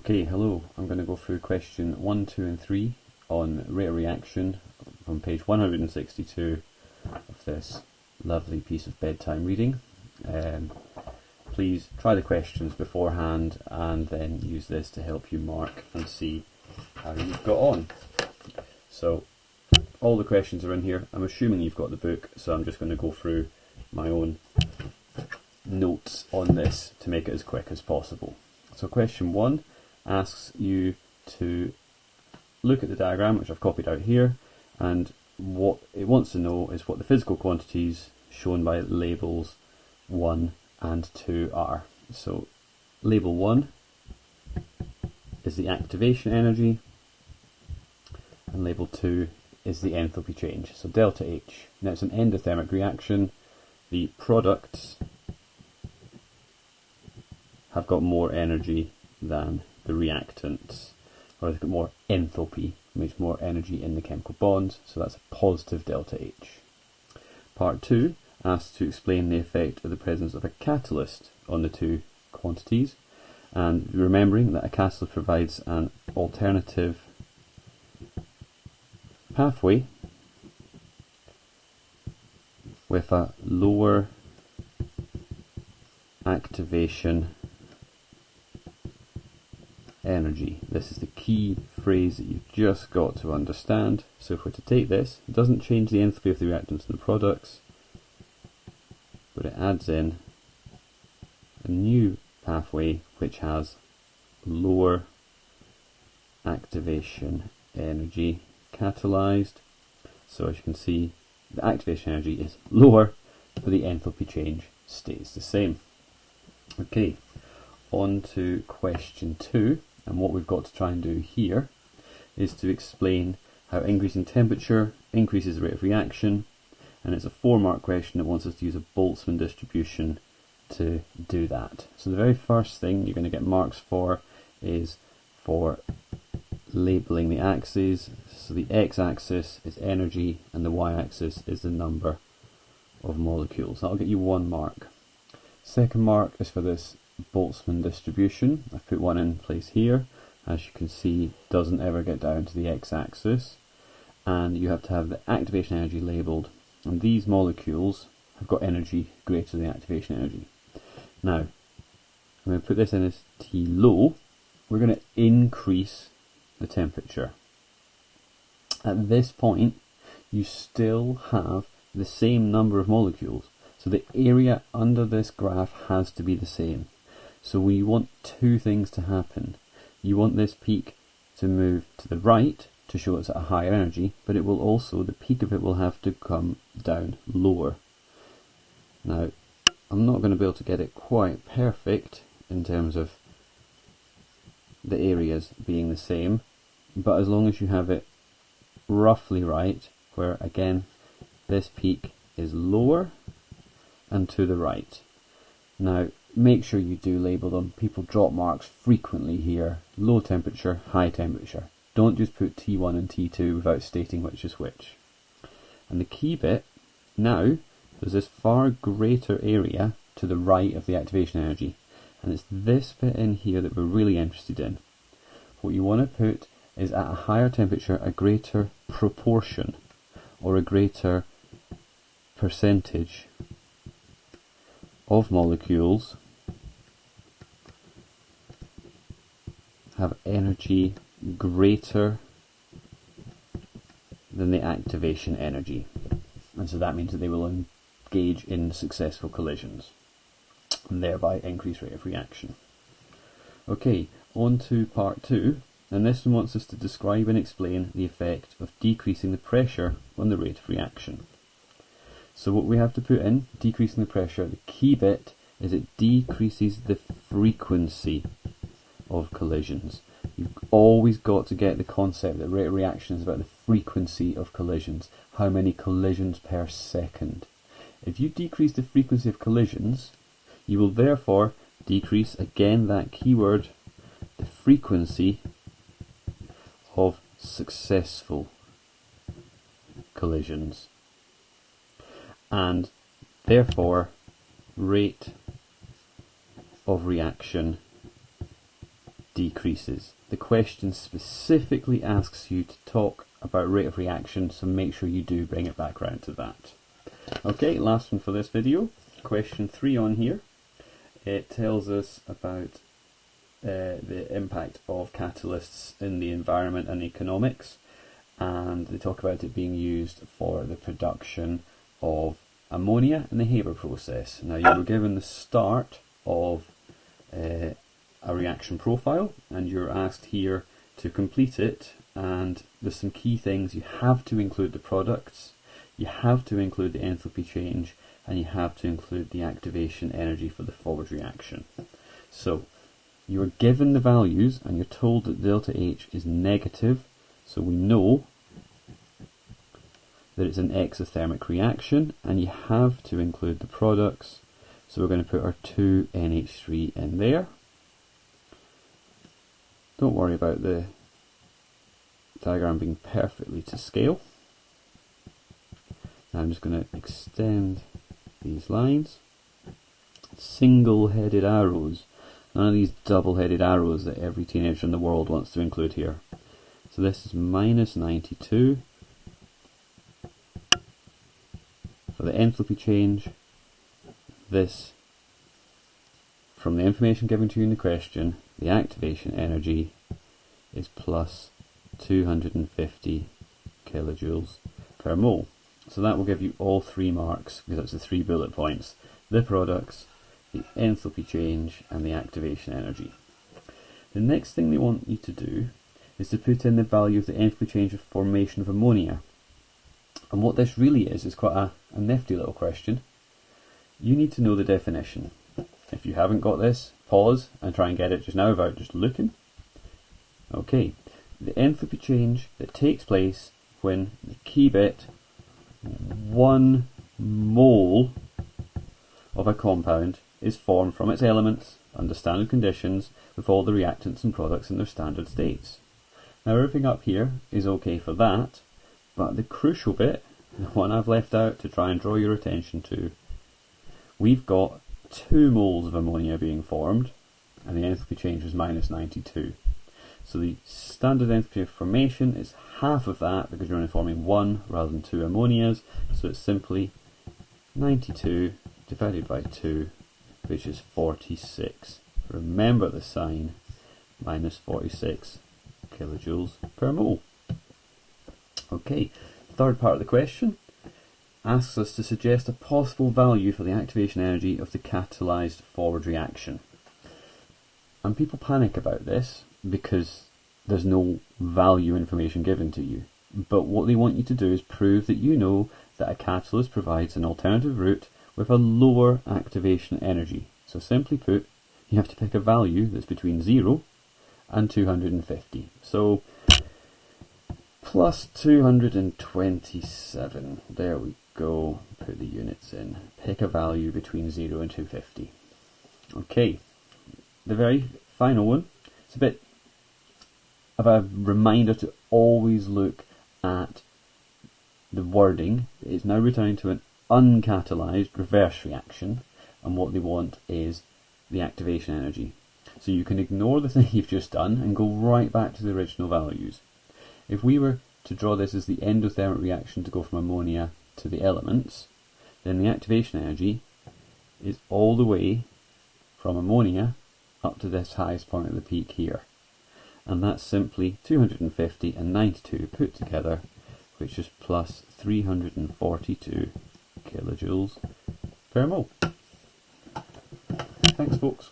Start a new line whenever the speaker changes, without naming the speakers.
Okay, hello. I'm going to go through question 1, 2 and 3 on rate of reaction from page 162 of this lovely piece of bedtime reading. Please try the questions beforehand and then use this to help you mark and see how you've got on. So all the questions are in here. I'm assuming you've got the book, so I'm just going to go through my own notes on this to make it as quick as possible. So question 1 asks you to look at the diagram, which I've copied out here, and what it wants to know is what the physical quantities shown by labels 1 and 2 are. So label 1 is the activation energy, and label 2 is the enthalpy change, so delta H. Now it's an endothermic reaction. The products have got more energy than the reactants, or they've got more enthalpy, means more energy in the chemical bonds, so that's a positive delta H. Part 2 asks to explain the effect of the presence of a catalyst on the two quantities, and remembering that a catalyst provides an alternative pathway with a lower activation energy. This is the key phrase that you've just got to understand. So if we're to take this, it doesn't change the enthalpy of the reactants and the products, but it adds in a new pathway which has lower activation energy catalyzed. So as you can see, the activation energy is lower, but the enthalpy change stays the same. Okay, on to question 2, and what we've got to try and do here is to explain how increasing temperature increases the rate of reaction, and it's a 4-mark question that wants us to use a Boltzmann distribution to do that. So the very first thing you're going to get marks for is for labelling the axes. So the x-axis is energy and the y-axis is the number of molecules. That'll get you 1 mark. Second mark is for this Boltzmann distribution. I've put one in place here. As you can see, doesn't ever get down to the x-axis, and you have to have the activation energy labelled, and these molecules have got energy greater than the activation energy. Now, I'm going to put this in as T low. We're going to increase the temperature. At this point, you still have the same number of molecules, so the area under this graph has to be the same. So we want two things to happen. You want this peak to move to the right to show it's at a higher energy, but it will also, the peak of it will have to come down lower. Now, I'm not going to be able to get it quite perfect in terms of the areas being the same, but as long as you have it roughly right, where again this peak is lower and to the right. Now make sure you do label them. People drop marks frequently here. Low temperature, high temperature. Don't just put T1 and T2 without stating which is which. And the key bit, now there's this far greater area to the right of the activation energy, and it's this bit in here that we're really interested in. What you want to put is at a higher temperature a greater proportion or a greater percentage of molecules have energy greater than the activation energy, and so that means that they will engage in successful collisions and thereby increase rate of reaction. Okay, on to part 2, and this one wants us to describe and explain the effect of decreasing the pressure on the rate of reaction. So what we have to put in, decreasing the pressure, the key bit is it decreases the frequency of collisions. You've always got to get the concept that rate of reaction is about the frequency of collisions, how many collisions per second. If you decrease the frequency of collisions, you will therefore decrease, again that keyword, the frequency of successful collisions, and therefore rate of reaction decreases. The question specifically asks you to talk about rate of reaction, so make sure you do bring it back round to that. Okay, last one for this video, question 3 on here. It tells us about the impact of catalysts in the environment and economics, and they talk about it being used for the production of ammonia in the Haber process. Now, you were given the start of a reaction profile, and you're asked here to complete it, and there's some key things. You have to include the products, you have to include the enthalpy change, and you have to include the activation energy for the forward reaction. So you are given the values and you're told that delta H is negative, so we know that it's an exothermic reaction, and you have to include the products, so we're going to put our 2NH3 in there. Don't worry about the diagram being perfectly to scale. Now I'm just going to extend these lines. Single-headed arrows, none of these double-headed arrows that every teenager in the world wants to include here. So this is minus 92 for the enthalpy change. This, from the information given to you in the question, the activation energy is plus 250 kilojoules per mole. So that will give you all 3 marks, because that's the 3 bullet points: the products, the enthalpy change, and the activation energy. The next thing they want you to do is to put in the value of the enthalpy change of formation of ammonia. And what this really is quite a nifty little question. You need to know the definition. If you haven't got this, pause and try and get it just now without just looking. Okay, the enthalpy change that takes place when the key bit, 1 mole of a compound is formed from its elements under standard conditions with all the reactants and products in their standard states. Now everything up here is okay for that, but the crucial bit, the one I've left out to try and draw your attention to, we've got 2 moles of ammonia being formed, and the enthalpy change was minus 92. So the standard enthalpy of formation is half of that, because you're only forming 1 rather than 2 ammonias, so it's simply 92 divided by 2, which is 46. Remember the sign, minus 46 kilojoules per mole. Okay, third part of the question asks us to suggest a possible value for the activation energy of the catalyzed forward reaction. And people panic about this because there's no value information given to you. But what they want you to do is prove that you know that a catalyst provides an alternative route with a lower activation energy. So simply put, you have to pick a value that's between 0 and 250. So plus 227. There we go. Put the units in. Pick a value between 0 and 250. Okay, the very final one. It's a bit of a reminder to always look at the wording. It's now returning to an uncatalyzed reverse reaction, and what they want is the activation energy. So you can ignore the thing you've just done and go right back to the original values. If we were to draw this as the endothermic reaction to go from ammonia to the elements, then the activation energy is all the way from ammonia up to this highest point of the peak here. And that's simply 250 and 92 put together, which is plus 342 kilojoules per mole. Thanks, folks.